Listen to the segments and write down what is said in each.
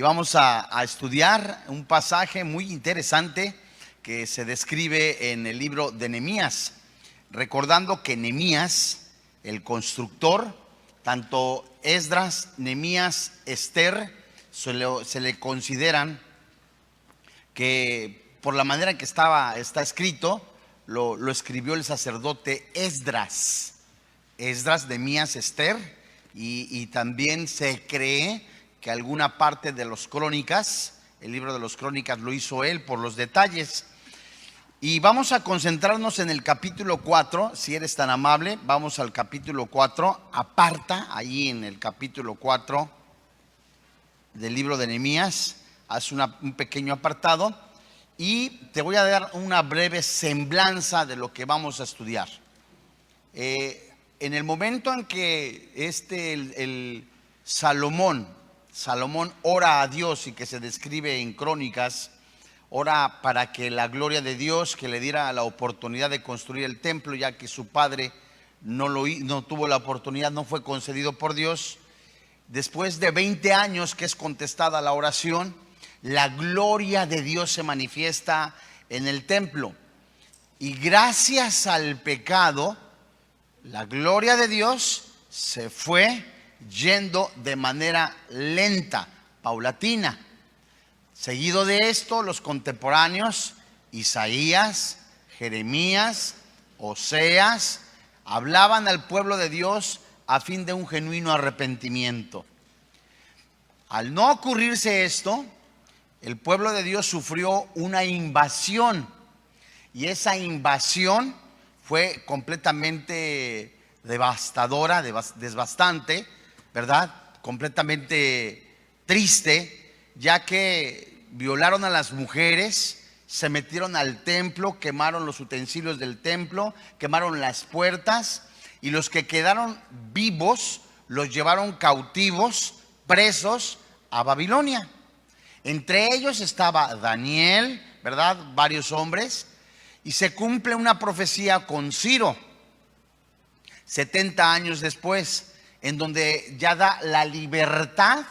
vamos a estudiar un pasaje muy interesante que se describe en el libro de Nehemías, recordando que Nehemías, el constructor, tanto Esdras, Nehemías, Esther, se le consideran que por la manera en que está escrito, lo escribió el sacerdote Esdras, Nehemías, Esther, y también se cree que alguna parte de los Crónicas, el libro de los Crónicas lo hizo él por los detalles. Y vamos a concentrarnos en el capítulo 4, si eres tan amable, vamos al capítulo 4, aparta ahí en el capítulo 4 del libro de Nehemías, haz un pequeño apartado y te voy a dar una breve semblanza de lo que vamos a estudiar. En el momento en que el Salomón ora a Dios y que se describe en Crónicas, ora para que la gloria de Dios, que le diera la oportunidad de construir el templo, ya que su padre no tuvo la oportunidad, no fue concedido por Dios. Después de 20 años que es contestada la oración, la gloria de Dios se manifiesta en el templo. Y gracias al pecado, la gloria de Dios se fue yendo de manera lenta, paulatina. Seguido de esto, los contemporáneos, Isaías, Jeremías, Oseas, hablaban al pueblo de Dios a fin de un genuino arrepentimiento. Al no ocurrirse esto, el pueblo de Dios sufrió una invasión, y esa invasión fue completamente devastadora, devastante, ¿verdad? Completamente triste, ya que violaron a las mujeres, se metieron al templo, quemaron los utensilios del templo, quemaron las puertas, y los que quedaron vivos los llevaron cautivos, presos a Babilonia. Entre ellos estaba Daniel, ¿verdad? Varios hombres. Y se cumple una profecía con Ciro, 70 años después, en donde ya da la libertad,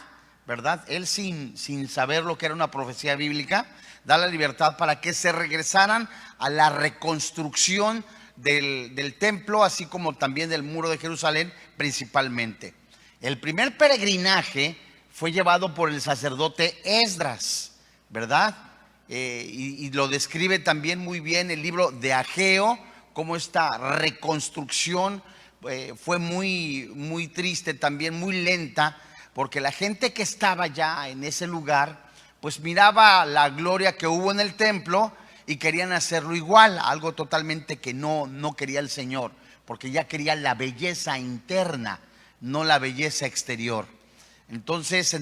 ¿verdad? Él sin saber lo que era una profecía bíblica, da la libertad para que se regresaran a la reconstrucción del templo, así como también del muro de Jerusalén principalmente. El primer peregrinaje fue llevado por el sacerdote Esdras, ¿verdad? Y lo describe también muy bien el libro de Ageo, cómo esta reconstrucción fue muy triste, también muy lenta, porque la gente que estaba ya en ese lugar, pues miraba la gloria que hubo en el templo y querían hacerlo igual, algo totalmente que no quería el Señor, porque ya quería la belleza interna, no la belleza exterior. Entonces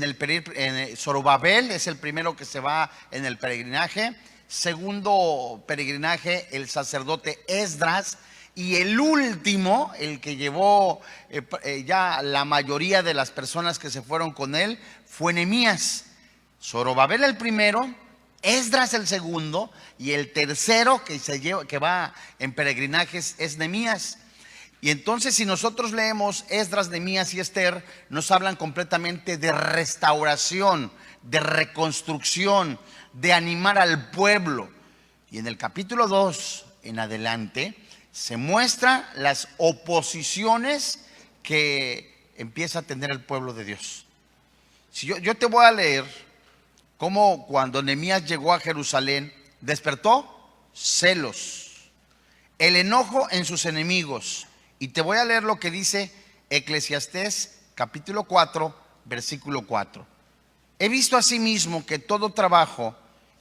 Zorobabel es el primero que se va en el peregrinaje. Segundo peregrinaje, el sacerdote Esdras. Y el último, el que llevó ya la mayoría de las personas que se fueron con él, fue Nehemías. Zorobabel el primero, Esdras el segundo, y el tercero que va en peregrinajes es Nehemías. Y entonces, si nosotros leemos Esdras, Nehemías y Esther, nos hablan completamente de restauración, de reconstrucción, de animar al pueblo. Y en el capítulo 2 en adelante se muestran las oposiciones que empieza a tener el pueblo de Dios. Si yo te voy a leer cómo cuando Nehemías llegó a Jerusalén, despertó celos, el enojo en sus enemigos. Y te voy a leer lo que dice Eclesiastés capítulo 4, versículo 4. He visto asimismo que todo trabajo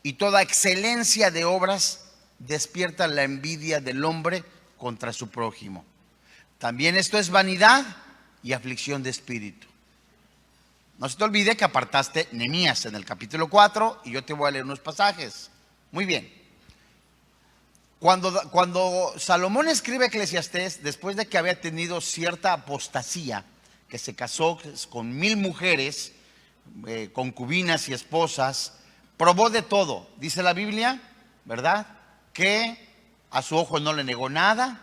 y toda excelencia de obras despierta la envidia del hombre contra su prójimo. También esto es vanidad y aflicción de espíritu. No se te olvide que apartaste Nehemías en el capítulo 4 y yo te voy a leer unos pasajes. Muy bien. Cuando Salomón escribe Eclesiastés, después de que había tenido cierta apostasía, que se casó con 1000 mujeres, concubinas y esposas, probó de todo, dice la Biblia, ¿verdad? Que a su ojo no le negó nada,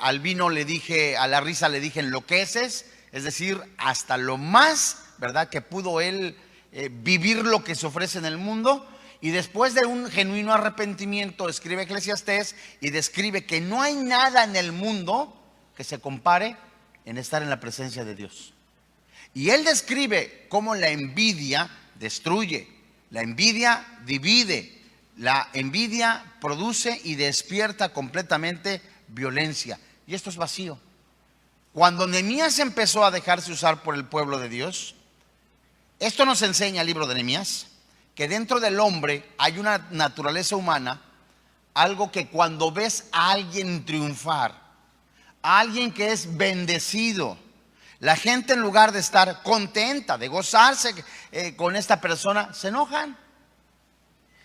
al vino le dije, a la risa le dije enloqueces, es decir, hasta lo más, ¿verdad? Que pudo él vivir lo que se ofrece en el mundo. Y después de un genuino arrepentimiento, escribe Eclesiastés y describe que no hay nada en el mundo que se compare en estar en la presencia de Dios. Y él describe cómo la envidia destruye, la envidia divide, la envidia produce y despierta completamente violencia. Y esto es vacío. Cuando Nehemías empezó a dejarse usar por el pueblo de Dios, esto nos enseña el libro de Nehemías, que dentro del hombre hay una naturaleza humana, algo que cuando ves a alguien triunfar, a alguien que es bendecido, la gente en lugar de estar contenta, de gozarse con esta persona, se enojan.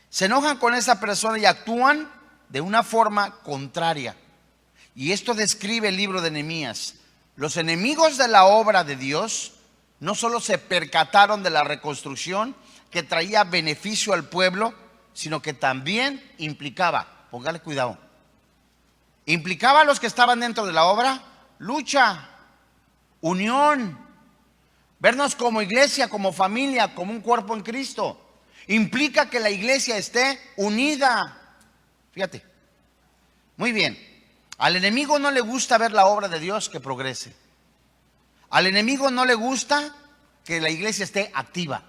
Se enojan con esa persona y actúan de una forma contraria. Y esto describe el libro de Nehemías. Los enemigos de la obra de Dios no solo se percataron de la reconstrucción que traía beneficio al pueblo, sino que también implicaba, póngale cuidado, implicaba a los que estaban dentro de la obra, lucha, unión, vernos como iglesia, como familia, como un cuerpo en Cristo. Implica que la iglesia esté unida. Fíjate, muy bien, al enemigo no le gusta ver la obra de Dios que progrese. Al enemigo no le gusta que la iglesia esté activa.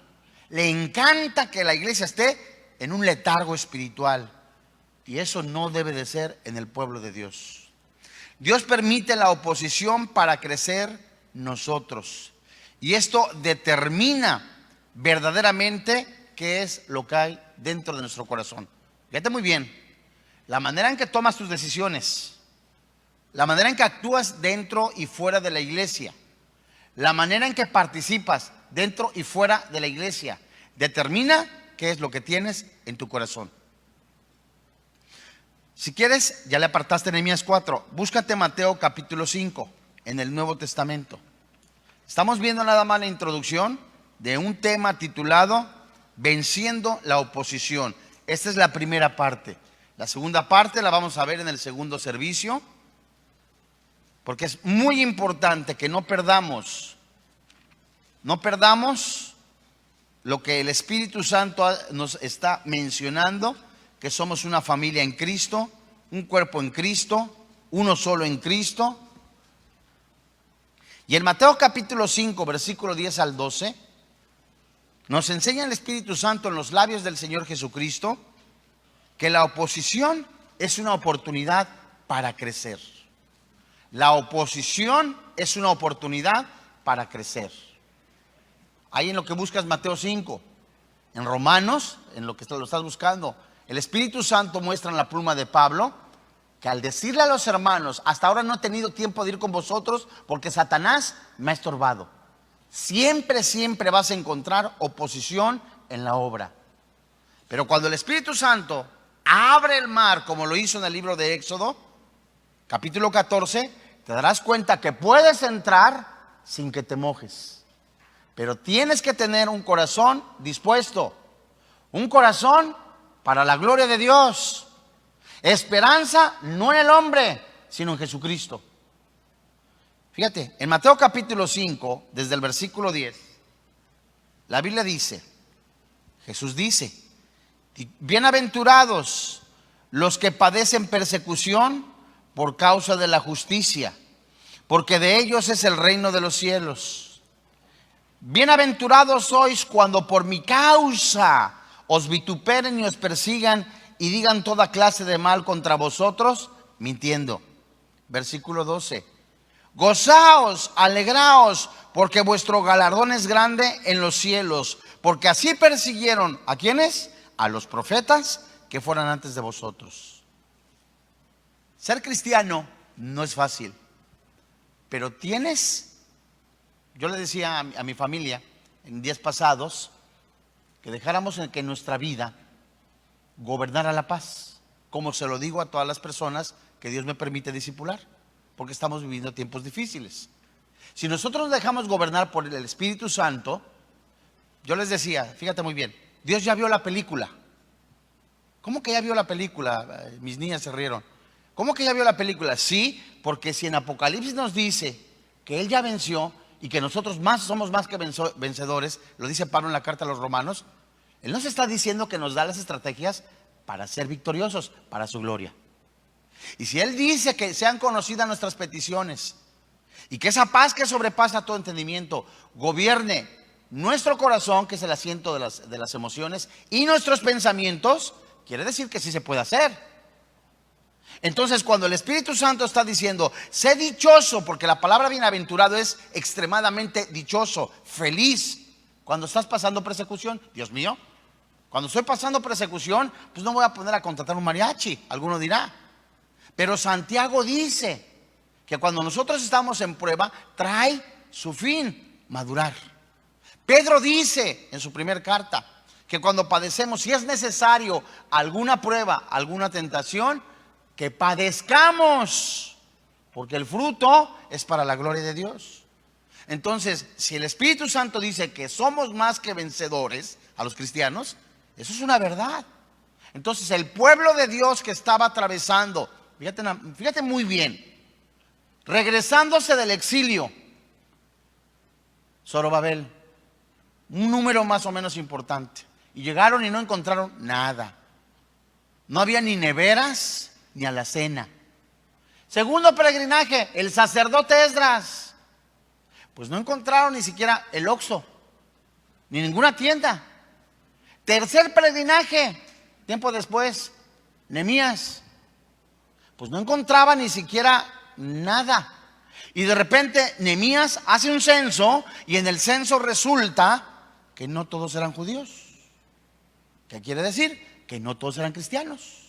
Le encanta que la iglesia esté en un letargo espiritual. Y eso no debe de ser en el pueblo de Dios. Dios permite la oposición para crecer nosotros. Y esto determina verdaderamente qué es lo que hay dentro de nuestro corazón. Fíjate muy bien, la manera en que tomas tus decisiones, la manera en que actúas dentro y fuera de la iglesia, la manera en que participas dentro y fuera de la iglesia, determina qué es lo que tienes en tu corazón. Si quieres, ya le apartaste Nehemías 4, búscate Mateo capítulo 5 en el Nuevo Testamento. Estamos viendo nada más la introducción de un tema titulado Venciendo la oposición. Esta es la primera parte. La segunda parte la vamos a ver en el segundo servicio, porque es muy importante que no perdamos lo que el Espíritu Santo nos está mencionando, que somos una familia en Cristo, un cuerpo en Cristo, uno solo en Cristo. Y en Mateo capítulo 5, versículo 10 al 12, nos enseña el Espíritu Santo en los labios del Señor Jesucristo que la oposición es una oportunidad para crecer. La oposición es una oportunidad para crecer. Ahí en lo que buscas Mateo 5, en Romanos, en lo que lo estás buscando, el Espíritu Santo muestra en la pluma de Pablo que al decirle a los hermanos, hasta ahora no he tenido tiempo de ir con vosotros porque Satanás me ha estorbado. Siempre vas a encontrar oposición en la obra. Pero cuando el Espíritu Santo abre el mar, como lo hizo en el libro de Éxodo, capítulo 14, te darás cuenta que puedes entrar sin que te mojes. Pero tienes que tener un corazón dispuesto, un corazón para la gloria de Dios. Esperanza no en el hombre, sino en Jesucristo. Fíjate, en Mateo capítulo 5, desde el versículo 10, la Biblia dice, Jesús dice, bienaventurados los que padecen persecución por causa de la justicia, porque de ellos es el reino de los cielos. Bienaventurados sois cuando por mi causa os vituperen y os persigan y digan toda clase de mal contra vosotros, mintiendo. Versículo 12. Gozaos, alegraos, porque vuestro galardón es grande en los cielos, porque así persiguieron ¿a quiénes? A los profetas que fueran antes de vosotros. Ser cristiano no es fácil, pero yo le decía a mi familia en días pasados que dejáramos en que nuestra vida gobernara la paz, como se lo digo a todas las personas que Dios me permite discipular, porque estamos viviendo tiempos difíciles. Si nosotros nos dejamos gobernar por el Espíritu Santo, yo les decía, fíjate muy bien, Dios ya vio la película. ¿Cómo que ya vio la película? Mis niñas se rieron. ¿Cómo que ya vio la película? Sí, porque si en Apocalipsis nos dice que Él ya venció y que nosotros somos más que vencedores, lo dice Pablo en la carta a los Romanos, Él nos está diciendo que nos da las estrategias para ser victoriosos, para su gloria. Y si Él dice que sean conocidas nuestras peticiones y que esa paz que sobrepasa todo entendimiento gobierne nuestro corazón, que es el asiento de las emociones, y nuestros pensamientos, quiere decir que sí se puede hacer. Entonces, cuando el Espíritu Santo está diciendo, sé dichoso, porque la palabra bienaventurado es extremadamente dichoso, feliz, cuando estás pasando persecución. Dios mío, cuando estoy pasando persecución, pues no voy a poner a contratar un mariachi, alguno dirá. Pero Santiago dice que cuando nosotros estamos en prueba, trae su fin, madurar. Pedro dice en su primera carta que cuando padecemos, si es necesario alguna prueba, alguna tentación, que padezcamos, porque el fruto es para la gloria de Dios. Entonces, si el Espíritu Santo dice que somos más que vencedores a los cristianos, eso es una verdad. Entonces, el pueblo de Dios que estaba atravesando, fíjate muy bien, regresándose del exilio, Zorobabel, un número más o menos importante, y llegaron y no encontraron nada. No había ni neveras ni alacena. Segundo peregrinaje, el sacerdote Esdras, pues no encontraron ni siquiera el Oxxo, ni ninguna tienda. Tercer peregrinaje, tiempo después, Nehemías, pues no encontraba ni siquiera nada. Y de repente Nehemías hace un censo, y en el censo resulta que no todos eran judíos. ¿Qué quiere decir? Que no todos eran cristianos.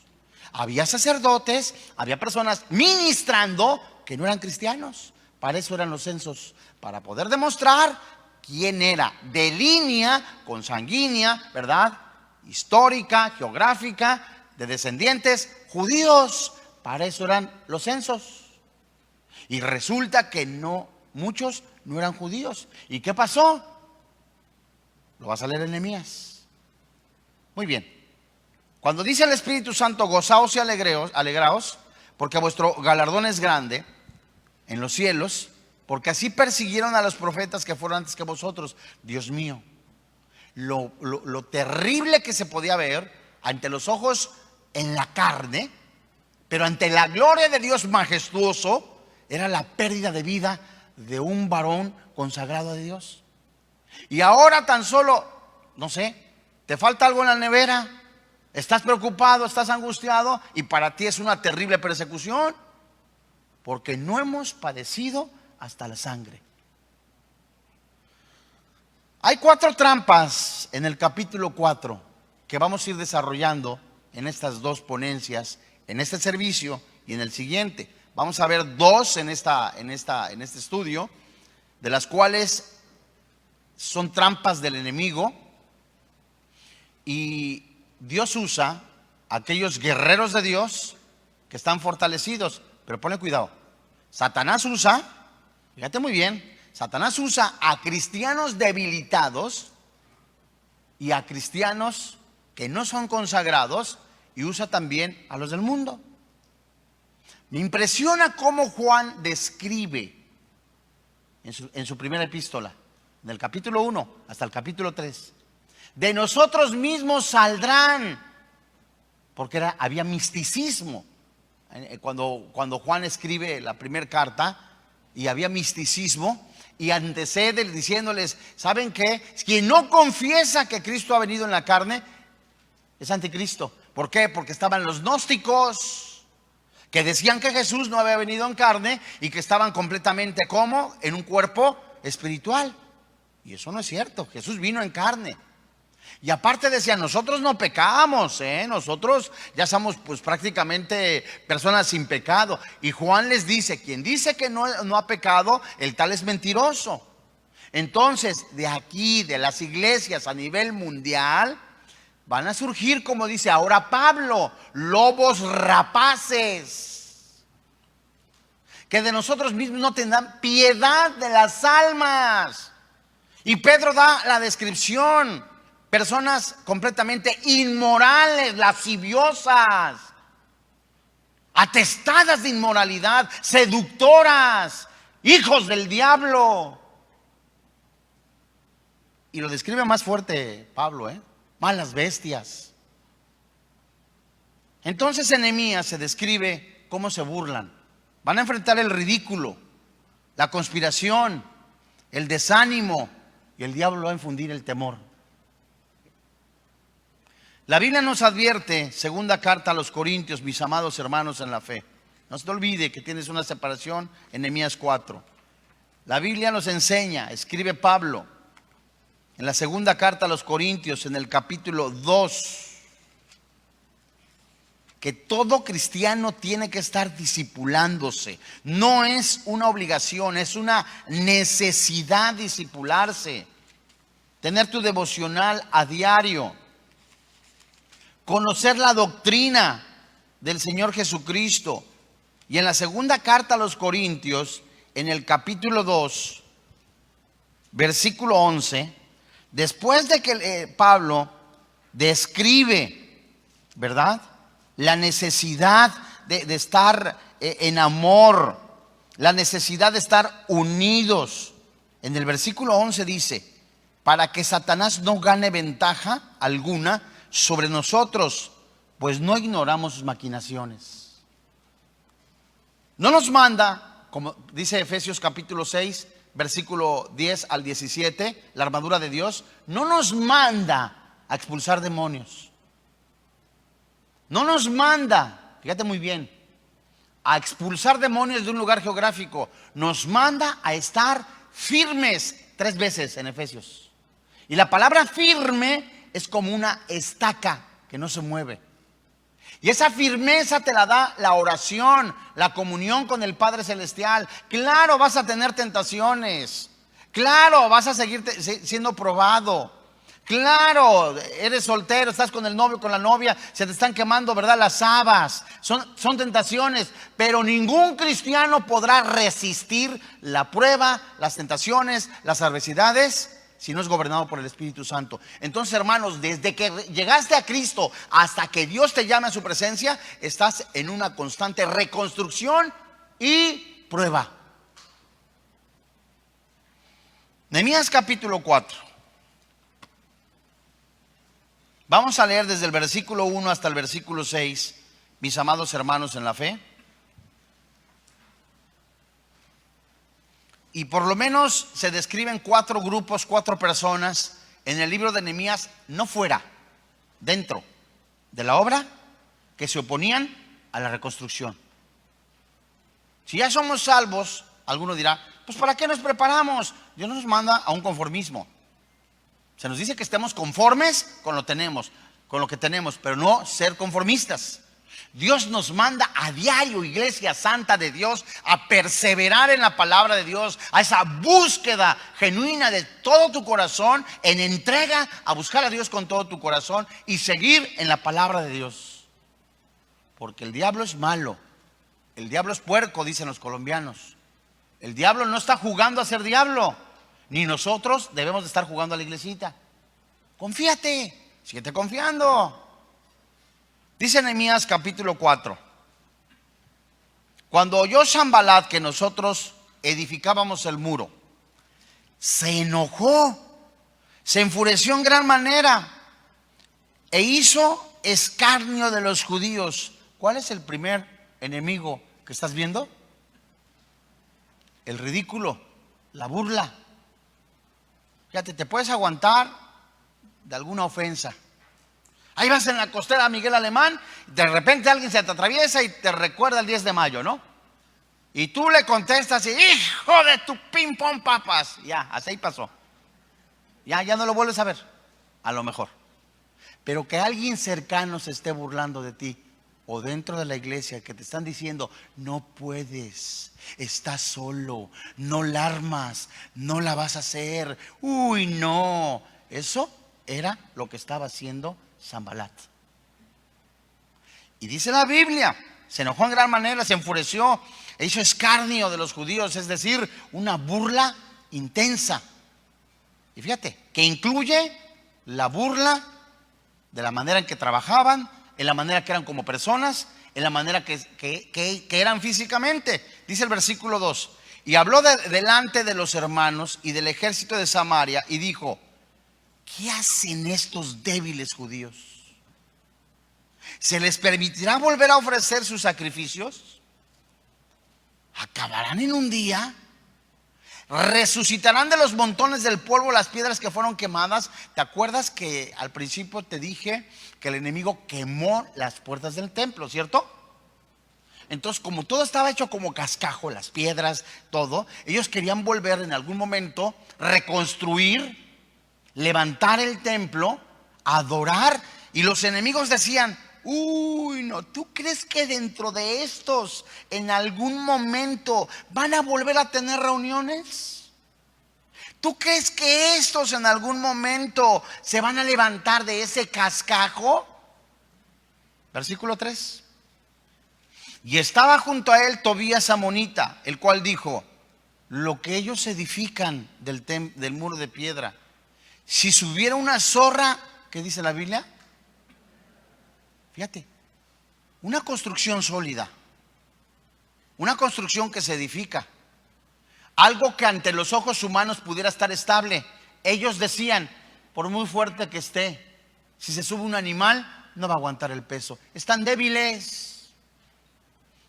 Había sacerdotes, había personas ministrando que no eran cristianos. Para eso eran los censos, para poder demostrar quién era de línea consanguínea, ¿verdad? Histórica, geográfica, de descendientes judíos. Para eso eran los censos. Y resulta que muchos no eran judíos. ¿Y qué pasó? Lo vas a leer en Nehemías. Muy bien. Cuando dice el Espíritu Santo, gozaos y alegraos, porque vuestro galardón es grande en los cielos, porque así persiguieron a los profetas que fueron antes que vosotros. Dios mío, lo terrible que se podía ver ante los ojos en la carne, pero ante la gloria de Dios majestuoso, era la pérdida de vida de un varón consagrado a Dios. Y ahora tan solo, no sé, te falta algo en la nevera, estás preocupado, estás angustiado, y para ti es una terrible persecución, porque no hemos padecido hasta la sangre. Hay 4 trampas en el capítulo 4 que vamos a ir desarrollando en estas 2 ponencias, en este servicio y en el siguiente. Vamos a ver 2 en este estudio, de las cuales son trampas del enemigo, y Dios usa a aquellos guerreros de Dios que están fortalecidos. Pero ponle cuidado, Satanás usa, fíjate muy bien, Satanás usa a cristianos debilitados y a cristianos que no son consagrados, y usa también a los del mundo. Me impresiona cómo Juan describe en su primera epístola, del capítulo 1 hasta el capítulo 3, de nosotros mismos saldrán, porque había misticismo. Cuando Juan escribe la primera carta, y había misticismo, y antecede diciéndoles, ¿saben qué? Quien no confiesa que Cristo ha venido en la carne es anticristo. ¿Por qué? Porque estaban los gnósticos, que decían que Jesús no había venido en carne, y que estaban completamente como en un cuerpo espiritual. Y eso no es cierto. Jesús vino en carne. Y aparte decían, nosotros no pecamos, nosotros ya somos pues prácticamente personas sin pecado. Y Juan les dice, quien dice que no ha pecado, el tal es mentiroso. Entonces, de aquí, de las iglesias a nivel mundial, van a surgir, como dice ahora Pablo, lobos rapaces, que de nosotros mismos no tendrán piedad de las almas. Y Pedro da la descripción: personas completamente inmorales, lasciviosas, atestadas de inmoralidad, seductoras, hijos del diablo. Y lo describe más fuerte Pablo, malas bestias. Entonces en Nehemías se describe cómo se burlan. Van a enfrentar el ridículo, la conspiración, el desánimo, y el diablo va a infundir el temor. La Biblia nos advierte, segunda carta a los Corintios, mis amados hermanos en la fe. No se te olvide que tienes una separación en Nehemías 4. La Biblia nos enseña, escribe Pablo, en la segunda carta a los Corintios, en el capítulo 2, que todo cristiano tiene que estar discipulándose. No es una obligación, es una necesidad discipularse. Tener tu devocional a diario. Conocer la doctrina del Señor Jesucristo. Y en la segunda carta a los Corintios, en el capítulo 2, versículo 11, después de que Pablo describe, ¿verdad?, la necesidad de estar en amor, la necesidad de estar unidos. En el versículo 11 dice, para que Satanás no gane ventaja alguna sobre nosotros, pues no ignoramos sus maquinaciones. No nos manda, como dice Efesios capítulo 6, versículo 10 al 17, la armadura de Dios, no nos manda a expulsar demonios. No nos manda, fíjate muy bien, a expulsar demonios de un lugar geográfico. Nos manda a estar firmes 3 veces en Efesios. Y la palabra firme es como una estaca que no se mueve. Y esa firmeza te la da la oración, la comunión con el Padre Celestial. Claro, vas a tener tentaciones. Claro, vas a seguir siendo probado. Claro, eres soltero, estás con el novio, con la novia, se te están quemando, ¿verdad?, las habas. Son tentaciones, pero ningún cristiano podrá resistir la prueba, las tentaciones, las adversidades, si no es gobernado por el Espíritu Santo. Entonces, hermanos, desde que llegaste a Cristo hasta que Dios te llame a su presencia, estás en una constante reconstrucción y prueba. Nehemías capítulo 4. Vamos a leer desde el versículo 1 hasta el versículo 6, mis amados hermanos en la fe. Y por lo menos se describen 4 grupos, 4 personas en el libro de Nehemías, no fuera, dentro de la obra, que se oponían a la reconstrucción. Si ya somos salvos, alguno dirá, pues ¿para qué nos preparamos? Dios nos manda a un conformismo. Se nos dice que estemos conformes con lo que tenemos, pero no ser conformistas. Dios nos manda a diario, iglesia santa de Dios, a perseverar en la palabra de Dios, a esa búsqueda genuina de todo tu corazón, en entrega, a buscar a Dios con todo tu corazón y seguir en la palabra de Dios. Porque el diablo es malo, el diablo es puerco, dicen los colombianos. El diablo no está jugando a ser diablo, ni nosotros debemos de estar jugando a la iglesita. Confíate, síguete confiando. Dice Nehemías capítulo 4. Cuando oyó Sanbalat que nosotros edificábamos el muro, se enojó, se enfureció en gran manera e hizo escarnio de los judíos. ¿Cuál es el primer enemigo que estás viendo? El ridículo, la burla. Fíjate, te puedes aguantar de alguna ofensa. Ahí vas en la costera Miguel Alemán, de repente alguien se te atraviesa y te recuerda el 10 de mayo, ¿no? Y tú le contestas y, hijo de tu ping pong papas. Ya, así pasó. Ya no lo vuelves a ver, a lo mejor. Pero que alguien cercano se esté burlando de ti, o dentro de la iglesia, que te están diciendo, no puedes, estás solo, no la armas, no la vas a hacer. Uy, no. Eso era lo que estaba haciendo Sanbalat. Y dice la Biblia, se enojó en gran manera, se enfureció e hizo escarnio de los judíos, es decir, una burla intensa. Y fíjate, que incluye la burla de la manera en que trabajaban, en la manera que eran como personas, en la manera que eran físicamente. Dice el versículo 2, y habló delante de los hermanos y del ejército de Samaria y dijo, ¿qué hacen estos débiles judíos? ¿Se les permitirá volver a ofrecer sus sacrificios? ¿Acabarán en un día? ¿Resucitarán de los montones del polvo las piedras que fueron quemadas? ¿Te acuerdas que al principio te dije que el enemigo quemó las puertas del templo, cierto? Entonces, como todo estaba hecho como cascajo, las piedras, todo, ellos querían volver en algún momento, reconstruir, levantar el templo, adorar. Y los enemigos decían: uy, no, ¿tú crees que dentro de estos en algún momento van a volver a tener reuniones? ¿Tú crees que estos en algún momento se van a levantar de ese cascajo? Versículo 3. Y estaba junto a él Tobías amonita, el cual dijo: lo que ellos edifican del muro de piedra, si subiera una zorra, ¿qué dice la Biblia? Fíjate, una construcción sólida, una construcción que se edifica, algo que ante los ojos humanos pudiera estar estable. Ellos decían: por muy fuerte que esté, si se sube un animal, no va a aguantar el peso. Están débiles,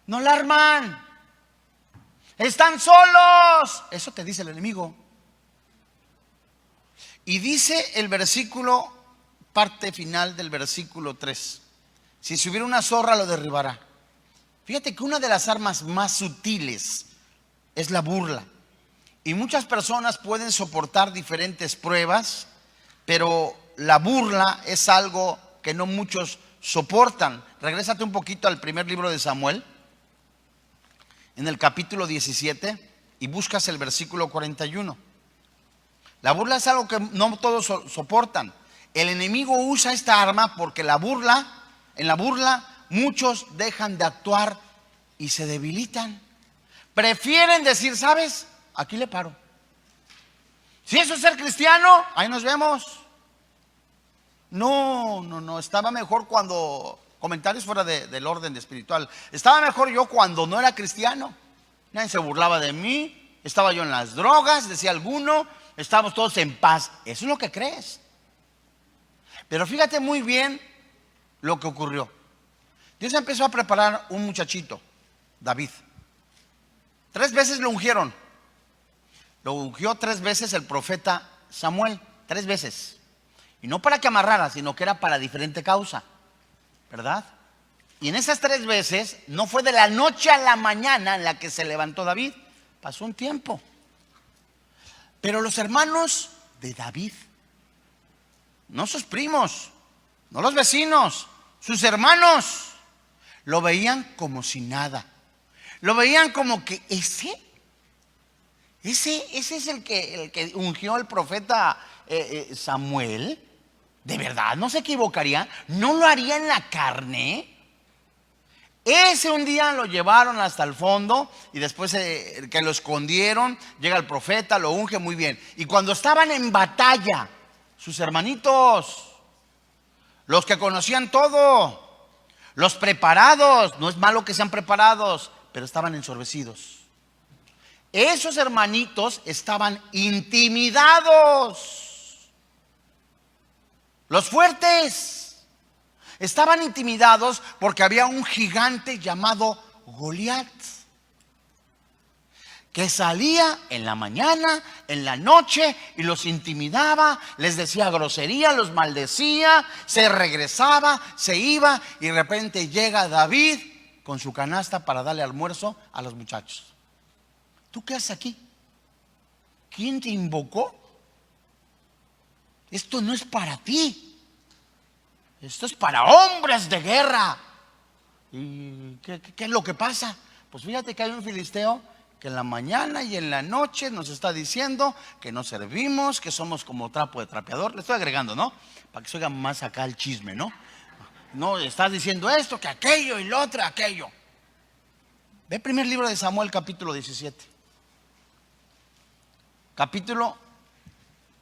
no la arman, están solos. Eso te dice el enemigo. Y dice el versículo, parte final del versículo 3: si subiera una zorra lo derribará. Fíjate que una de las armas más sutiles es la burla. Y muchas personas pueden soportar diferentes pruebas, pero la burla es algo que no muchos soportan. Regrésate un poquito al primer libro de Samuel, en el capítulo 17, y buscas el versículo 41. La burla es algo que no todos soportan. El enemigo usa esta arma porque en la burla muchos dejan de actuar y se debilitan. Prefieren decir: ¿sabes? Aquí le paro. Si eso es ser cristiano, ahí nos vemos. No, estaba mejor cuando, comentarios fuera del orden espiritual, estaba mejor yo cuando no era cristiano. Nadie se burlaba de mí, estaba yo en las drogas, decía alguno, estábamos todos en paz. Eso es lo que crees. Pero fíjate muy bien lo que ocurrió. Dios empezó a preparar un muchachito, David. 3 veces lo ungieron. Lo ungió 3 veces el profeta Samuel, 3 veces. Y no para que amarrara, sino que era para diferente causa, ¿verdad? Y en esas 3 veces no fue de la noche a la mañana en la que se levantó David. Pasó un tiempo. Pero los hermanos de David, no sus primos, no los vecinos, sus hermanos, lo veían como si nada. Lo veían como que ese es el que ungió al profeta Samuel. ¿De verdad no se equivocaría? ¿No lo haría en la carne? Ese un día lo llevaron hasta el fondo y después que lo escondieron, llega el profeta, lo unge muy bien. Y cuando estaban en batalla, sus hermanitos, los que conocían todo, los preparados, no es malo que sean preparados, pero estaban ensorbecidos. Esos hermanitos estaban intimidados. Los fuertes estaban intimidados porque había un gigante llamado Goliat, que salía en la mañana, en la noche, y los intimidaba, les decía grosería, los maldecía, se regresaba, se iba, y de repente llega David con su canasta para darle almuerzo a los muchachos. ¿Tú qué haces aquí? ¿Quién te invocó? Esto no es para ti. Esto es para hombres de guerra. ¿Y qué es lo que pasa? Pues fíjate que hay un filisteo que en la mañana y en la noche nos está diciendo que no servimos, que somos como trapo de trapeador. Le estoy agregando, ¿no? Para que se oiga más acá el chisme, ¿no? No, estás diciendo esto, que aquello y lo otro, aquello. Ve el primer libro de Samuel, capítulo 17. Capítulo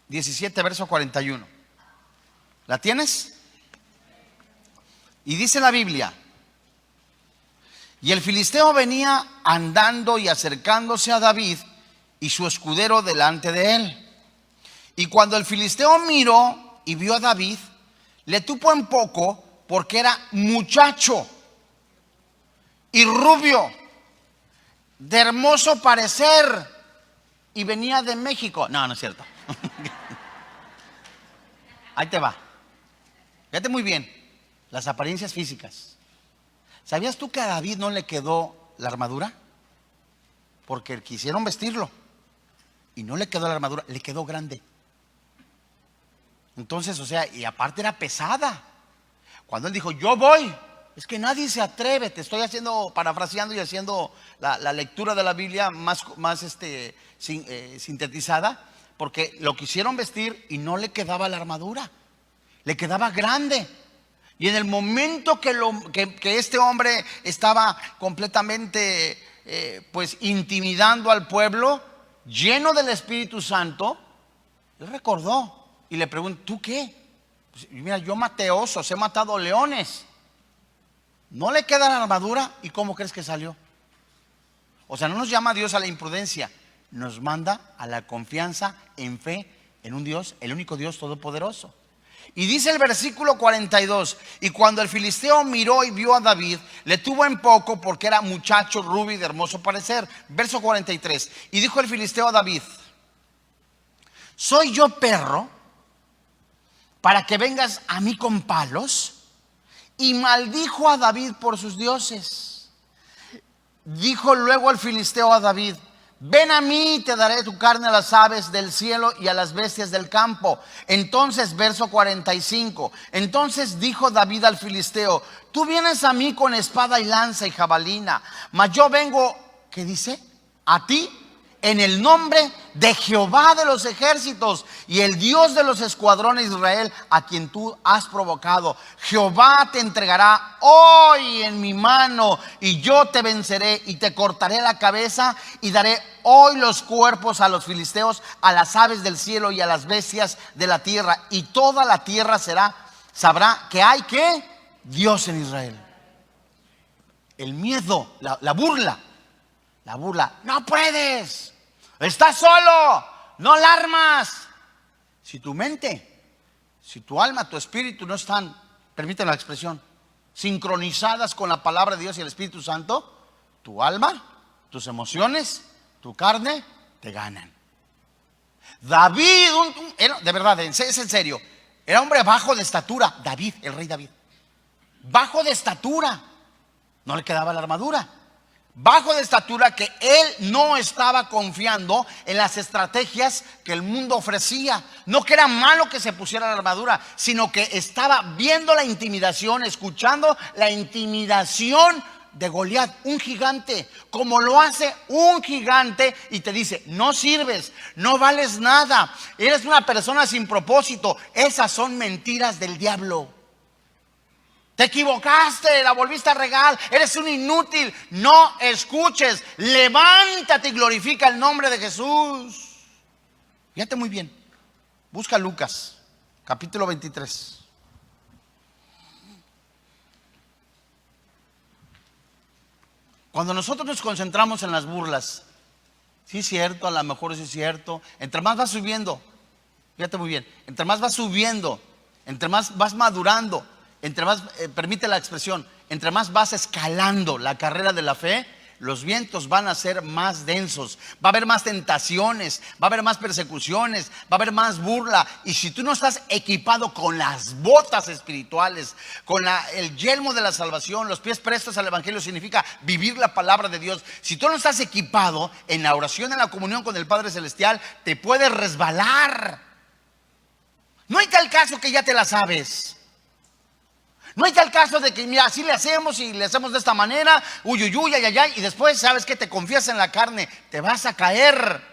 17, verso 41. ¿La tienes? Y dice la Biblia: y el filisteo venía andando y acercándose a David y su escudero delante de él. Y cuando el filisteo miró y vio a David, le tuvo en poco porque era muchacho y rubio, de hermoso parecer, y venía de México. No, no es cierto. Ahí te va. Fíjate muy bien, las apariencias físicas. ¿Sabías tú que a David no le quedó la armadura? Porque quisieron vestirlo y no le quedó la armadura, le quedó grande. Entonces, o sea, y aparte era pesada. Cuando él dijo, yo voy, es que nadie se atreve. Te estoy parafraseando y haciendo la lectura de la Biblia más sintetizada, porque lo quisieron vestir y no le quedaba la armadura, le quedaba grande. Y en el momento que este hombre estaba completamente pues intimidando al pueblo, lleno del Espíritu Santo, él recordó y le preguntó, ¿tú qué? Pues, mira, yo maté osos, he matado leones. No le queda la armadura, ¿y cómo crees que salió? O sea, no nos llama Dios a la imprudencia, nos manda a la confianza en fe en un Dios, el único Dios todopoderoso. Y dice el versículo 42, y cuando el filisteo miró y vio a David, le tuvo en poco porque era muchacho, rubio y de hermoso parecer. Verso 43, y dijo el filisteo a David, ¿soy yo perro para que vengas a mí con palos? Y maldijo a David por sus dioses. Dijo luego el filisteo a David, ven a mí y te daré tu carne a las aves del cielo y a las bestias del campo. Entonces, verso 45, entonces dijo David al filisteo, tú vienes a mí con espada y lanza y jabalina, mas yo vengo, ¿qué dice? A ti en el nombre de Jehová de los ejércitos y el Dios de los escuadrones de Israel, a quien tú has provocado. Jehová te entregará hoy en mi mano y yo te venceré y te cortaré la cabeza y daré hoy los cuerpos a los filisteos, a las aves del cielo y a las bestias de la tierra, y toda la tierra sabrá que hay ¿qué? Dios en Israel. El miedo, la burla, no puedes. Estás solo, no alarmas. Si tu mente, si tu alma, tu espíritu no están, permíteme la expresión, sincronizadas con la palabra de Dios y el Espíritu Santo, tu alma, tus emociones, tu carne te ganan. David, de verdad, es en serio, era hombre bajo de estatura. David, el rey David, bajo de estatura, no le quedaba la armadura. Bajo de estatura, que él no estaba confiando en las estrategias que el mundo ofrecía. No que era malo que se pusiera la armadura, sino que estaba viendo la intimidación, escuchando la intimidación de Goliat, un gigante, como lo hace un gigante, y te dice, no sirves, no vales nada, eres una persona sin propósito. Esas son mentiras del diablo. Te equivocaste, la volviste a regar, eres un inútil. No escuches, levántate y glorifica el nombre de Jesús. Fíjate muy bien, busca Lucas, capítulo 23. Cuando nosotros nos concentramos en las burlas, sí es cierto, a lo mejor sí es cierto, entre más vas subiendo, fíjate muy bien, entre más vas subiendo, entre más vas madurando, entre más, permite la expresión, entre más vas escalando la carrera de la fe, los vientos van a ser más densos, va a haber más tentaciones, va a haber más persecuciones, va a haber más burla. Y si tú no estás equipado con las botas espirituales, con el yelmo de la salvación, los pies prestos al evangelio, significa vivir la palabra de Dios. Si tú no estás equipado en la oración, en la comunión con el Padre Celestial, te puedes resbalar. No hay tal caso que ya te la sabes. No hay tal caso de que, mira, así le hacemos y le hacemos de esta manera, uy, uy, uy, ay, ay, ay, y después sabes que te confías en la carne, te vas a caer.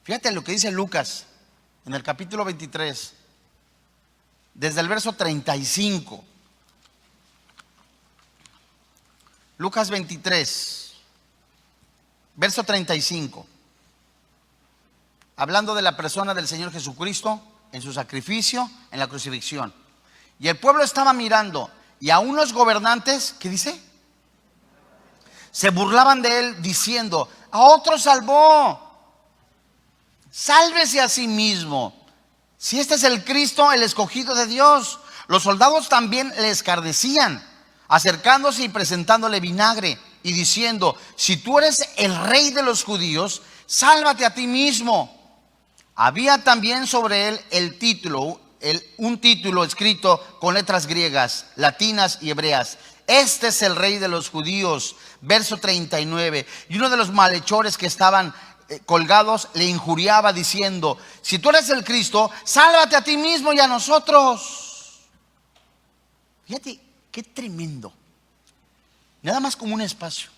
Fíjate lo que dice Lucas en el capítulo 23, desde el verso 35. Lucas 23, verso 35. Hablando de la persona del Señor Jesucristo en su sacrificio, en la crucifixión. Y el pueblo estaba mirando, y aún los gobernantes, ¿qué dice? Se burlaban de él diciendo, a otro salvó, sálvese a sí mismo Si este es el Cristo, el escogido de Dios. Los soldados también le escarnecían, acercándose y presentándole vinagre y diciendo: si tú eres el rey de los judíos, sálvate a ti mismo. Había también sobre él el título, un título escrito con letras griegas, latinas y hebreas: este es el rey de los judíos. Verso 39. Y uno de los malhechores que estaban colgados le injuriaba diciendo: si tú eres el Cristo, sálvate a ti mismo y a nosotros. Fíjate qué tremendo. Nada más como un espacio.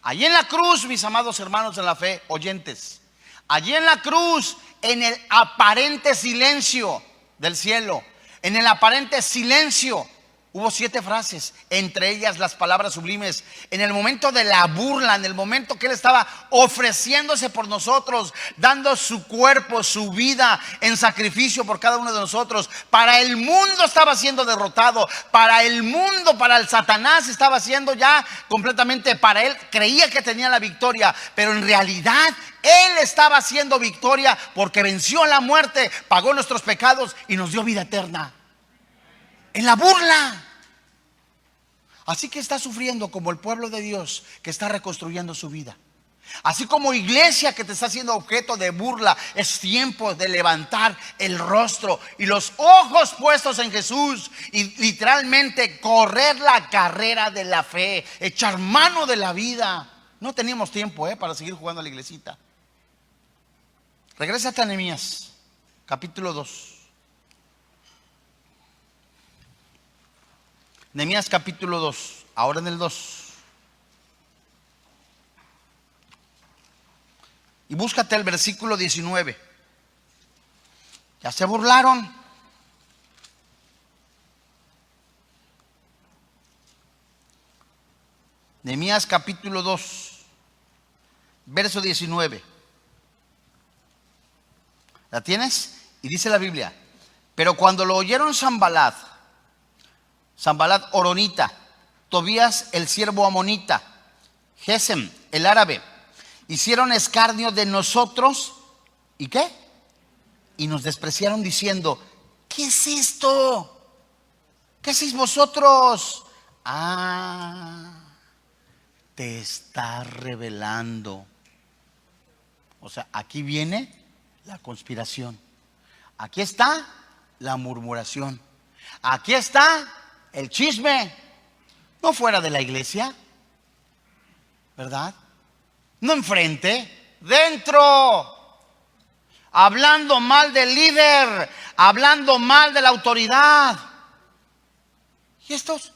Allí en la cruz, mis amados hermanos en la fe, oyentes, allí en la cruz, en el aparente silencio del cielo, en el aparente silencio, hubo 7 frases, entre ellas las palabras sublimes. En el momento de la burla, en el momento que Él estaba ofreciéndose por nosotros, dando su cuerpo, su vida en sacrificio por cada uno de nosotros. Para el mundo estaba siendo derrotado, para el mundo, para el Satanás estaba siendo ya completamente, para él creía que tenía la victoria, pero en realidad Él estaba haciendo victoria porque venció la muerte, pagó nuestros pecados y nos dio vida eterna. En la burla. Así que está sufriendo como el pueblo de Dios que está reconstruyendo su vida. Así como iglesia que te está haciendo objeto de burla, es tiempo de levantar el rostro y los ojos puestos en Jesús y literalmente correr la carrera de la fe, echar mano de la vida. No teníamos tiempo para seguir jugando a la iglesita. Regresa a Nehemías, capítulo 2. Nehemías capítulo 2, ahora en el 2. Y búscate el versículo 19. Ya se burlaron. Nehemías capítulo 2, verso 19. ¿La tienes? Y dice la Biblia: pero cuando lo oyeron Sanbalat horonita, Tobías el siervo amonita, Gesem el árabe, hicieron escarnio de nosotros. ¿Y qué? Y nos despreciaron diciendo: ¿qué es esto? ¿Qué hacéis vosotros? Te está revelando. O sea, aquí viene la conspiración. Aquí está la murmuración. Aquí está el chisme. No fuera de la iglesia, ¿verdad? No enfrente, dentro. Hablando mal del líder, hablando mal de la autoridad. Y estos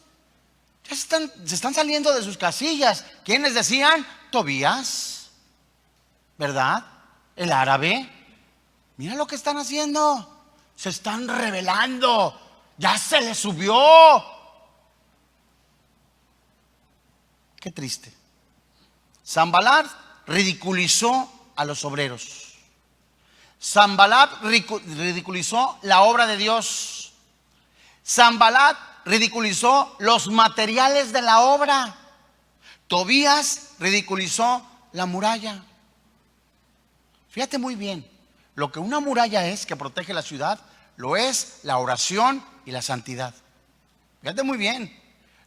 ya se están saliendo de sus casillas. ¿Quiénes decían? Tobías, ¿verdad? El árabe. Mira lo que están haciendo. Se están revelando. Ya se les subió. Qué triste. Sanbalat ridiculizó a los obreros. Sanbalat ridiculizó la obra de Dios. Sanbalat ridiculizó los materiales de la obra. Tobías ridiculizó la muralla. Fíjate muy bien, lo que una muralla es que protege la ciudad, lo es la oración y la santidad. Fíjate muy bien,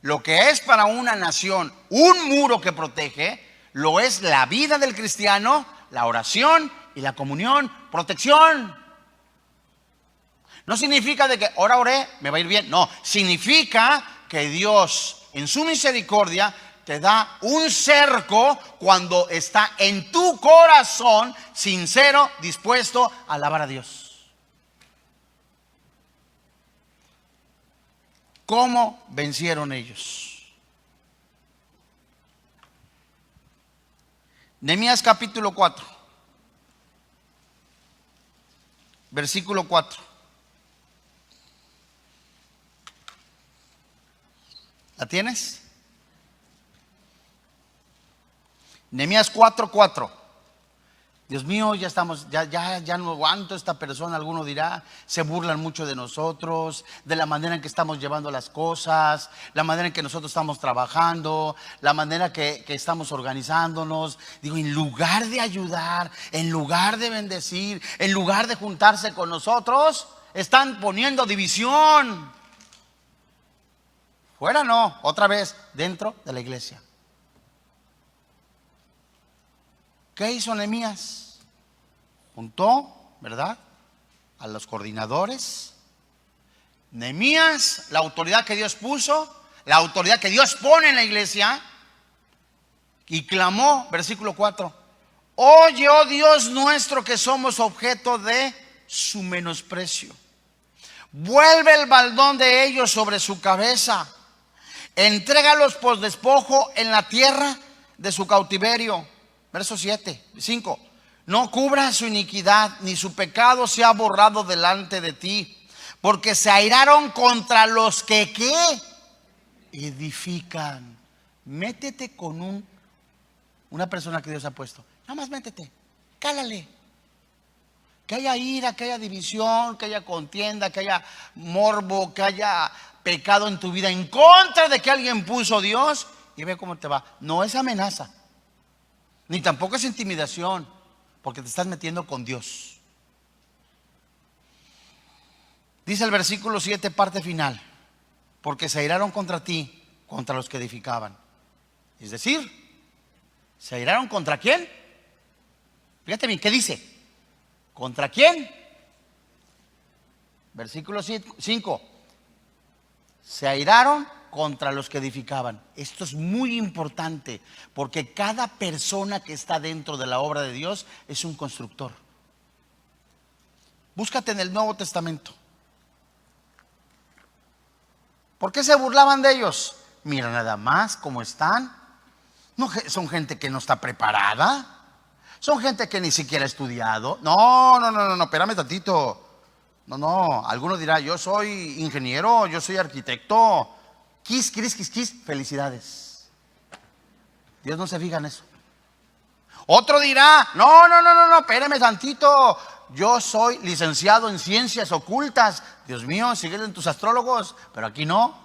lo que es para una nación un muro que protege, lo es la vida del cristiano, la oración y la comunión, protección. No significa de que ahora oré, me va a ir bien. No, significa que Dios en su misericordia te da un cerco cuando está en tu corazón sincero, dispuesto a alabar a Dios. ¿Cómo vencieron ellos? Nehemías capítulo 4, versículo 4. ¿La tienes? Nehemías 4:4. Dios mío, ya estamos, ya no aguanto esta persona. Alguno dirá, se burlan mucho de nosotros, de la manera en que estamos llevando las cosas, la manera en que nosotros estamos trabajando, la manera que estamos organizándonos. Digo, en lugar de ayudar, en lugar de bendecir, en lugar de juntarse con nosotros, están poniendo división. Fuera no, otra vez, dentro de la iglesia. ¿Qué hizo Nehemías? Juntó, ¿verdad?, a los coordinadores. Nehemías, la autoridad que Dios puso, la autoridad que Dios pone en la iglesia, y clamó, versículo 4: oye, oh Dios nuestro, que somos objeto de su menosprecio. Vuelve el baldón de ellos sobre su cabeza. Entrégalos por despojo en la tierra de su cautiverio. Verso 5: no cubra su iniquidad, ni su pecado sea borrado delante de ti, porque se airaron contra los que ¿qué? Edifican. Métete con una persona que Dios ha puesto. Nada más métete, cálale. Que haya ira, que haya división, que haya contienda, que haya morbo, que haya pecado en tu vida en contra de que alguien puso Dios, y ve cómo te va. No es amenaza, ni tampoco es intimidación, porque te estás metiendo con Dios. Dice el versículo 7, parte final: porque se airaron contra ti, contra los que edificaban. Es decir, ¿se airaron contra quién? Fíjate bien, ¿qué dice? ¿Contra quién? Versículo 5: se airaron contra los que edificaban. Esto es muy importante, porque cada persona que está dentro de la obra de Dios es un constructor. Búscate en el Nuevo Testamento. ¿Por qué se burlaban de ellos? Mira nada más cómo están. No, son gente que no está preparada, son gente que ni siquiera ha estudiado. No, espérame tantito. No, alguno dirá, yo soy ingeniero, yo soy arquitecto. Quis, felicidades. Dios no se fija en eso. Otro dirá, no, espérame tantito, yo soy licenciado en ciencias ocultas. Dios mío, síguele en tus astrólogos, pero aquí no.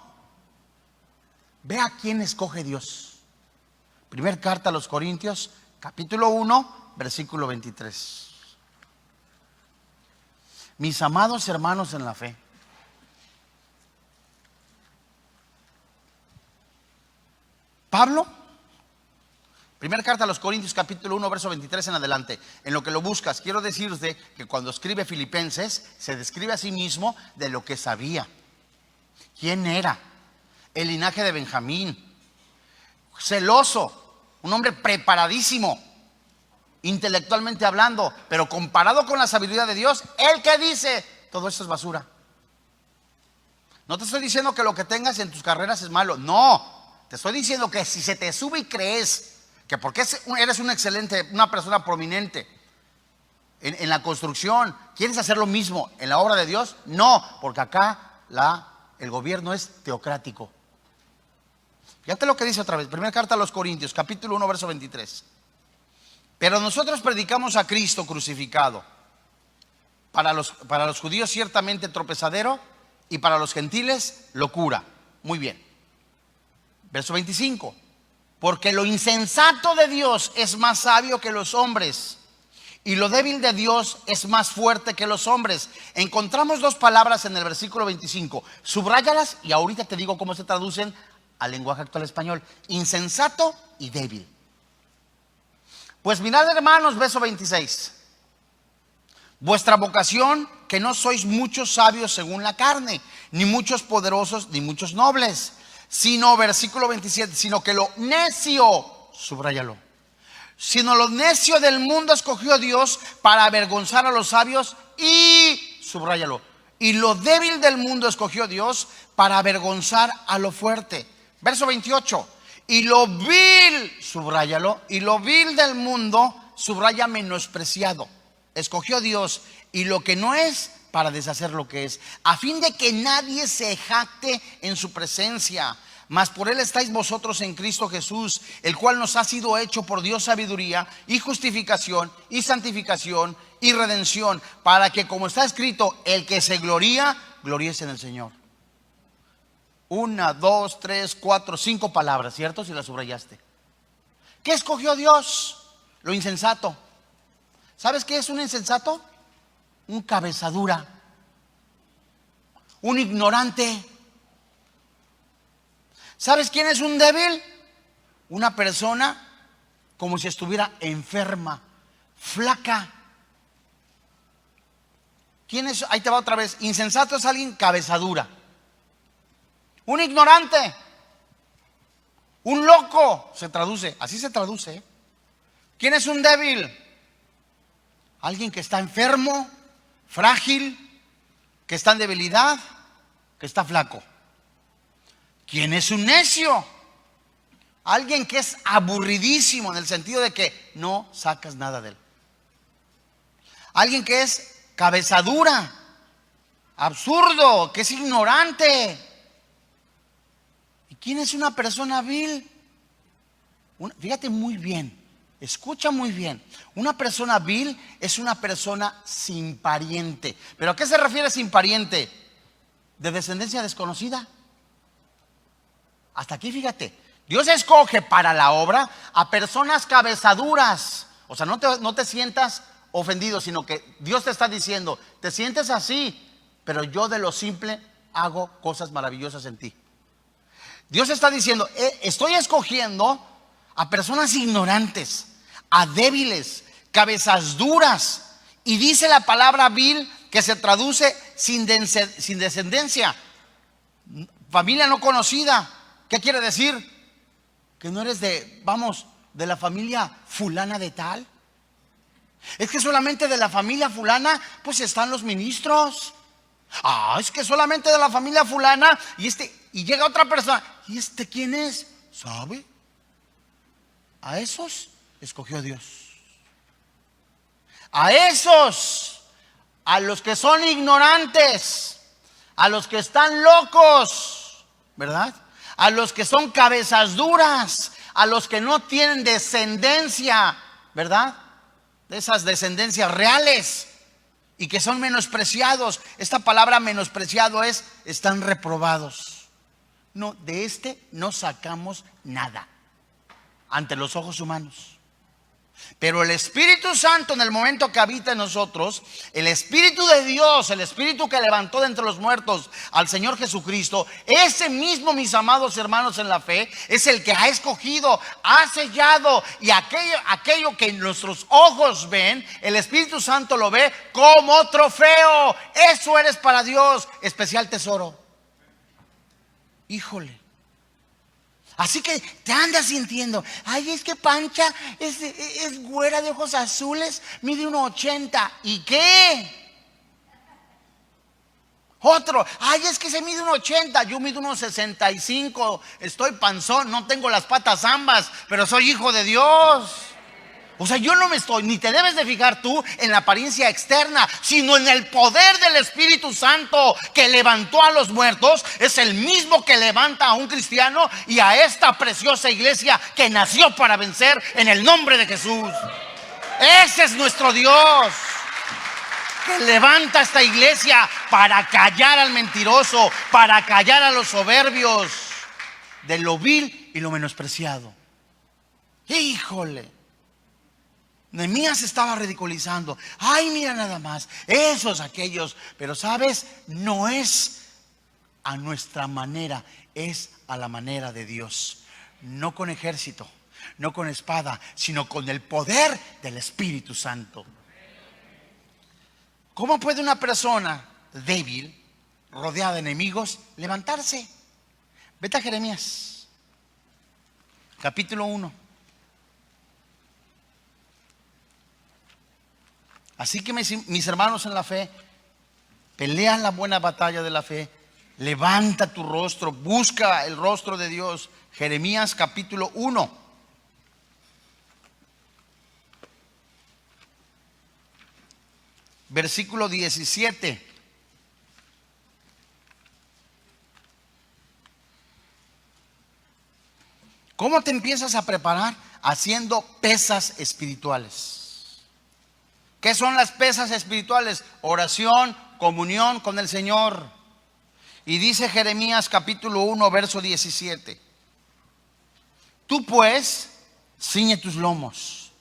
Ve a quién escoge Dios. Primer carta a los Corintios, capítulo 1, versículo 23. Mis amados hermanos en la fe, Pablo, primera carta a los Corintios, capítulo 1, verso 23 en adelante. En lo que lo buscas, quiero decirte que cuando escribe Filipenses, se describe a sí mismo de lo que sabía. ¿Quién era? El linaje de Benjamín. Celoso, un hombre preparadísimo, intelectualmente hablando, pero comparado con la sabiduría de Dios, ¿él qué dice? Todo esto es basura. No te estoy diciendo que lo que tengas en tus carreras es malo, no. Te estoy diciendo que si se te sube y crees que porque eres una persona prominente en la construcción, ¿quieres hacer lo mismo en la obra de Dios? No, porque acá el gobierno es teocrático. Fíjate lo que dice otra vez, primera carta a los Corintios, capítulo 1, verso 23. Pero nosotros predicamos a Cristo crucificado, para los judíos ciertamente tropezadero, y para los gentiles locura. Muy bien. Verso 25: porque lo insensato de Dios es más sabio que los hombres, y lo débil de Dios es más fuerte que los hombres. Encontramos dos palabras en el versículo 25. Subráyalas y ahorita te digo cómo se traducen al lenguaje actual español: insensato y débil. Pues mirad, hermanos, verso 26: vuestra vocación, que no sois muchos sabios según la carne, ni muchos poderosos, ni muchos nobles, sino, versículo 27, sino que lo necio, subráyalo, sino lo necio del mundo escogió Dios para avergonzar a los sabios, y, subráyalo, y lo débil del mundo escogió Dios para avergonzar a lo fuerte. Verso 28: y lo vil, subráyalo, y lo vil del mundo, subraya, menospreciado, escogió Dios, y lo que no es, para deshacer lo que es, a fin de que nadie se jacte en su presencia. Mas por él estáis vosotros en Cristo Jesús, el cual nos ha sido hecho por Dios sabiduría y justificación y santificación y redención, para que, como está escrito, el que se gloría, gloríese en el Señor. 1, 2, 3, 4, 5 palabras, ¿cierto? Si las subrayaste. ¿Qué escogió Dios? Lo insensato. ¿Sabes qué es un insensato? Un cabezadura, un ignorante. ¿Sabes quién es un débil? Una persona como si estuviera enferma, flaca. ¿Quién es? Ahí te va otra vez. Insensato es alguien cabezadura. Un ignorante. Un loco. Se traduce, así se traduce. ¿Quién es un débil? Alguien que está enfermo, frágil, que está en debilidad, que está flaco. ¿Quién es un necio? Alguien que es aburridísimo en el sentido de que no sacas nada de él. Alguien que es cabezadura, absurdo, que es ignorante. ¿Y quién es una persona vil? Fíjate muy bien, escucha muy bien. Una persona vil es una persona sin pariente. ¿Pero a qué se refiere sin pariente? ¿De descendencia desconocida? Hasta aquí fíjate, Dios escoge para la obra a personas cabezaduras. O sea, no te sientas ofendido, sino que Dios te está diciendo, te sientes así, pero yo de lo simple hago cosas maravillosas en ti. Dios está diciendo, estoy escogiendo a personas ignorantes, a débiles, cabezas duras. Y dice la palabra vil, que se traduce sin descendencia, familia no conocida. ¿Qué quiere decir? Que no eres de la familia fulana de tal. Es que solamente de la familia fulana pues están los ministros. Es que solamente de la familia fulana y llega otra persona. ¿Y este quién es? ¿Sabe? A esos escogió Dios. A esos, a los que son ignorantes, a los que están locos, ¿verdad? A los que son cabezas duras, a los que no tienen descendencia, ¿verdad? De esas descendencias reales y que son menospreciados. Esta palabra menospreciado están reprobados. No, de no sacamos nada ante los ojos humanos. Pero el Espíritu Santo, en el momento que habita en nosotros, el Espíritu de Dios, el Espíritu que levantó de entre los muertos al Señor Jesucristo, ese mismo, mis amados hermanos en la fe, es el que ha escogido, ha sellado, y aquello que nuestros ojos ven, el Espíritu Santo lo ve como trofeo. Eso eres para Dios, especial tesoro. Híjole. Así que te andas sintiendo, es que Pancha es güera de ojos azules, mide 1.80. ¿Y qué? Otro, es que se mide 1.80, yo mido 1.65, estoy panzón, no tengo las patas ambas, pero soy hijo de Dios. O sea, yo no ni te debes de fijar tú en la apariencia externa, sino en el poder del Espíritu Santo que levantó a los muertos. Es el mismo que levanta a un cristiano y a esta preciosa iglesia que nació para vencer en el nombre de Jesús. Ese es nuestro Dios, que levanta esta iglesia para callar al mentiroso, para callar a los soberbios, de lo vil y lo menospreciado. Híjole. Nehemías estaba ridiculizando. Mira nada más, aquellos. Pero sabes, no es a nuestra manera, es a la manera de Dios. No con ejército, no con espada, sino con el poder del Espíritu Santo. ¿Cómo puede una persona débil, rodeada de enemigos, levantarse? Vete a Jeremías, capítulo 1. Así que mis hermanos en la fe, pelea la buena batalla de la fe, levanta tu rostro, busca el rostro de Dios. Jeremías capítulo 1. Versículo 17. ¿Cómo te empiezas a preparar? Haciendo pesas espirituales. ¿Qué son las pesas espirituales? Oración, comunión con el Señor. Y dice Jeremías capítulo 1, verso 17. Tú pues, ciñe tus lomos,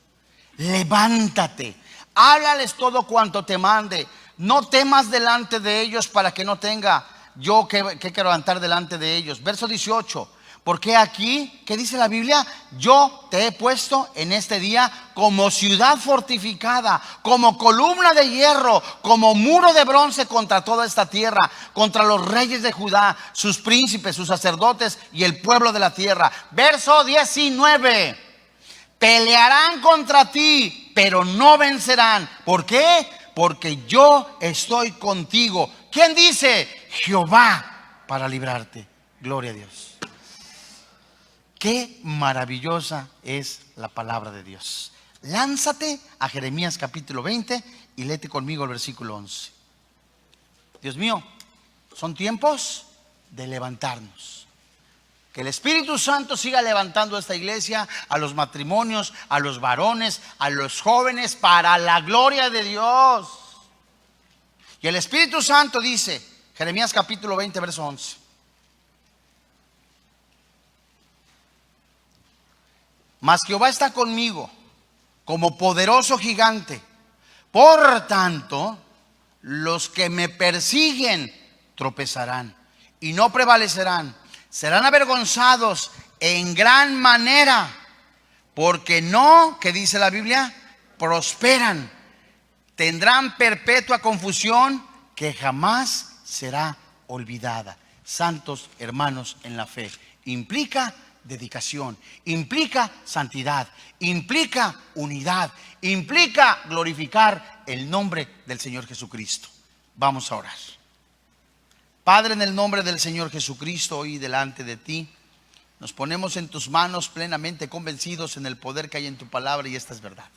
levántate, háblales todo cuanto te mande. No temas delante de ellos para que no tenga yo que levantar delante de ellos. Verso 18. Porque aquí, ¿qué dice la Biblia? Yo te he puesto en este día como ciudad fortificada, como columna de hierro, como muro de bronce contra toda esta tierra, contra los reyes de Judá, sus príncipes, sus sacerdotes y el pueblo de la tierra. Verso 19. Pelearán contra ti, pero no vencerán. ¿Por qué? Porque yo estoy contigo. ¿Quién dice? Jehová, para librarte. Gloria a Dios. Qué maravillosa es la palabra de Dios. Lánzate a Jeremías capítulo 20 y léete conmigo el versículo 11. Dios mío, son tiempos de levantarnos. Que el Espíritu Santo siga levantando a esta iglesia, a los matrimonios, a los varones, a los jóvenes, para la gloria de Dios. Y el Espíritu Santo dice, Jeremías capítulo 20, verso 11. Mas Jehová está conmigo como poderoso gigante. Por tanto, los que me persiguen tropezarán y no prevalecerán. Serán avergonzados en gran manera, porque no, ¿qué dice la Biblia? Prosperan. Tendrán perpetua confusión que jamás será olvidada. Santos hermanos en la fe, implica dedicación, implica santidad, implica unidad, implica glorificar el nombre del Señor Jesucristo. Vamos a orar. Padre, en el nombre del Señor Jesucristo, hoy delante de ti nos ponemos en tus manos plenamente convencidos en el poder que hay en tu palabra, y esta es verdad.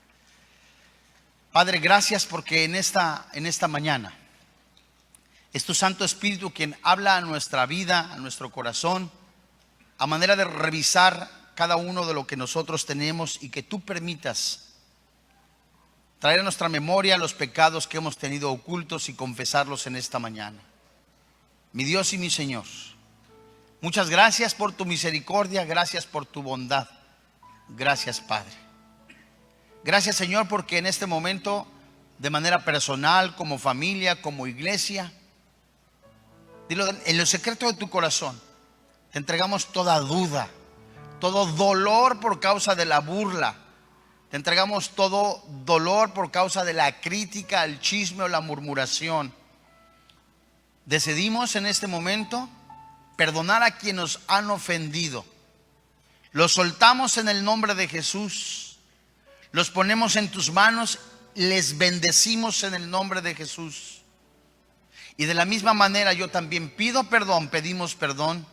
Padre, gracias porque en esta mañana es tu Santo Espíritu quien habla a nuestra vida, a nuestro corazón, a manera de revisar cada uno de lo que nosotros tenemos, y que tú permitas traer a nuestra memoria los pecados que hemos tenido ocultos y confesarlos en esta mañana. Mi Dios y mi Señor, muchas gracias por tu misericordia, gracias por tu bondad. Gracias, Padre. Gracias, Señor, porque en este momento, de manera personal, como familia, como iglesia, dilo en lo secreto de tu corazón, te entregamos toda duda, todo dolor por causa de la burla. Te entregamos todo dolor por causa de la crítica, el chisme o la murmuración. Decidimos en este momento perdonar a quienes nos han ofendido. Los soltamos en el nombre de Jesús. Los ponemos en tus manos, les bendecimos en el nombre de Jesús. Y de la misma manera yo también pido perdón, pedimos perdón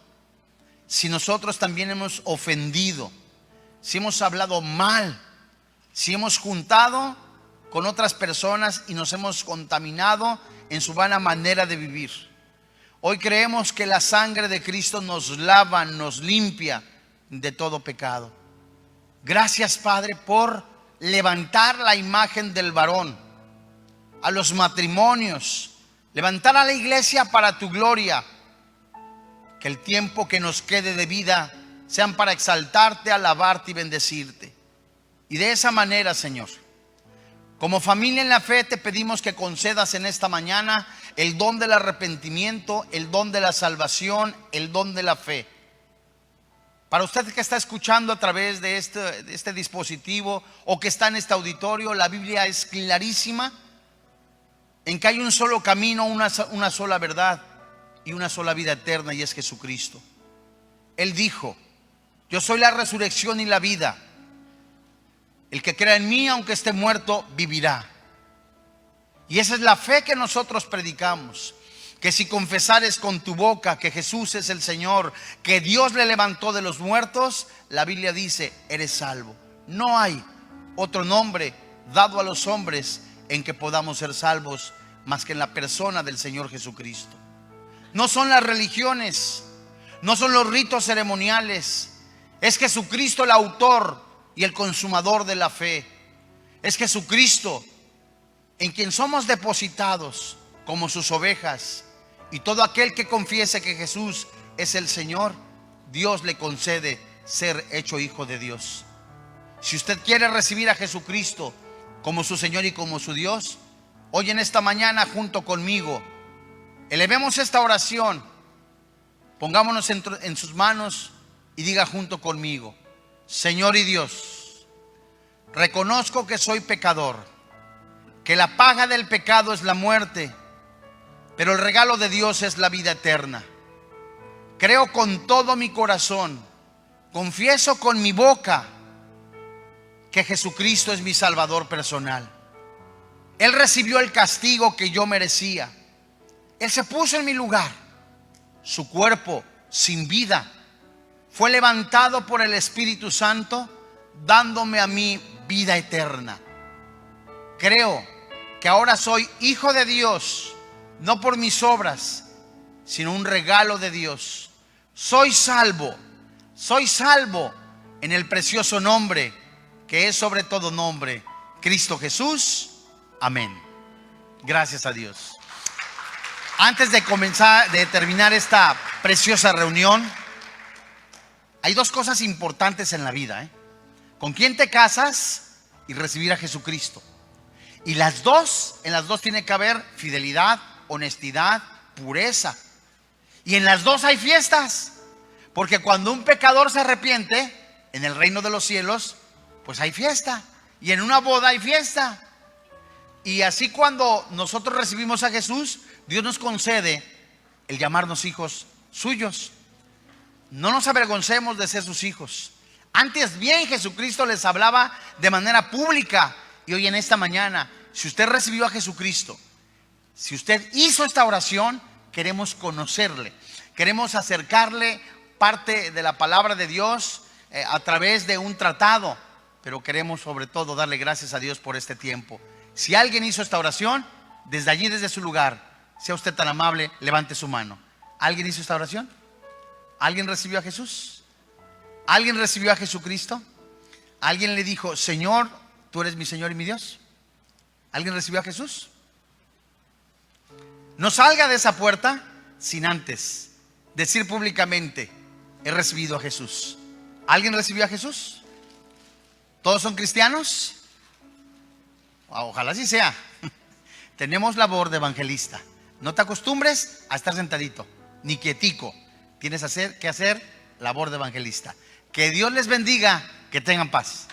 si nosotros también hemos ofendido, si hemos hablado mal, si hemos juntado con otras personas y nos hemos contaminado en su vana manera de vivir. Hoy creemos que la sangre de Cristo nos lava, nos limpia de todo pecado. Gracias, Padre, por levantar la imagen del varón, a los matrimonios, levantar a la iglesia para tu gloria. Que el tiempo que nos quede de vida sean para exaltarte, alabarte y bendecirte. Y de esa manera, Señor, como familia en la fe, te pedimos que concedas en esta mañana el don del arrepentimiento, el don de la salvación, el don de la fe. Para usted que está escuchando a través de este dispositivo o que está en este auditorio, la Biblia es clarísima en que hay un solo camino, una sola verdad y una sola vida eterna, y es Jesucristo. Él dijo: yo soy la resurrección y la vida. El que crea en mí, aunque esté muerto, vivirá. Y esa es la fe que nosotros predicamos. Que si confesares con tu boca que Jesús es el Señor, que Dios le levantó de los muertos, la Biblia dice, eres salvo. No hay otro nombre dado a los hombres en que podamos ser salvos más que en la persona del Señor Jesucristo. No son las religiones, no son los ritos ceremoniales Es Jesucristo el autor y el consumador de la fe. Es Jesucristo en quien somos depositados como sus ovejas. Y todo aquel que confiese que Jesús es el Señor, Dios le concede ser hecho hijo de Dios. Si usted quiere recibir a Jesucristo como su Señor y como su Dios, hoy en esta mañana junto conmigo, elevemos esta oración, pongámonos en sus manos y diga junto conmigo: Señor y Dios, reconozco que soy pecador, que la paga del pecado es la muerte, pero el regalo de Dios es la vida eterna. Creo con todo mi corazón, confieso con mi boca que Jesucristo es mi Salvador personal. Él recibió el castigo que yo merecía. Él se puso en mi lugar. Su cuerpo sin vida fue levantado por el Espíritu Santo, dándome a mí vida eterna. Creo que ahora soy hijo de Dios, no por mis obras, sino un regalo de Dios. Soy salvo en el precioso nombre que es sobre todo nombre, Cristo Jesús. Amén. Gracias a Dios. Antes de terminar esta preciosa reunión, hay dos cosas importantes en la vida, ¿Con quién te casas y recibir a Jesucristo? Y en las dos tiene que haber fidelidad, honestidad, pureza. Y en las dos hay fiestas. Porque cuando un pecador se arrepiente, en el reino de los cielos, pues hay fiesta. Y en una boda hay fiesta. Y así cuando nosotros recibimos a Jesús, Dios nos concede el llamarnos hijos suyos. No nos avergoncemos de ser sus hijos. Antes bien, Jesucristo les hablaba de manera pública. Y hoy en esta mañana, si usted recibió a Jesucristo, si usted hizo esta oración, queremos conocerle. Queremos acercarle parte de la palabra de Dios a través de un tratado. Pero queremos sobre todo darle gracias a Dios por este tiempo. Si alguien hizo esta oración, desde allí, desde su lugar, sea usted tan amable, levante su mano. ¿Alguien hizo esta oración? ¿Alguien recibió a Jesús? ¿Alguien recibió a Jesucristo? ¿Alguien le dijo: Señor, tú eres mi Señor y mi Dios? ¿Alguien recibió a Jesús? No salga de esa puerta sin antes decir públicamente: he recibido a Jesús. ¿Alguien recibió a Jesús? ¿Todos son cristianos? Ojalá así sea. Tenemos labor de evangelista. No te acostumbres a estar sentadito ni quietico. Tienes que hacer labor de evangelista. Que Dios les bendiga, que tengan paz.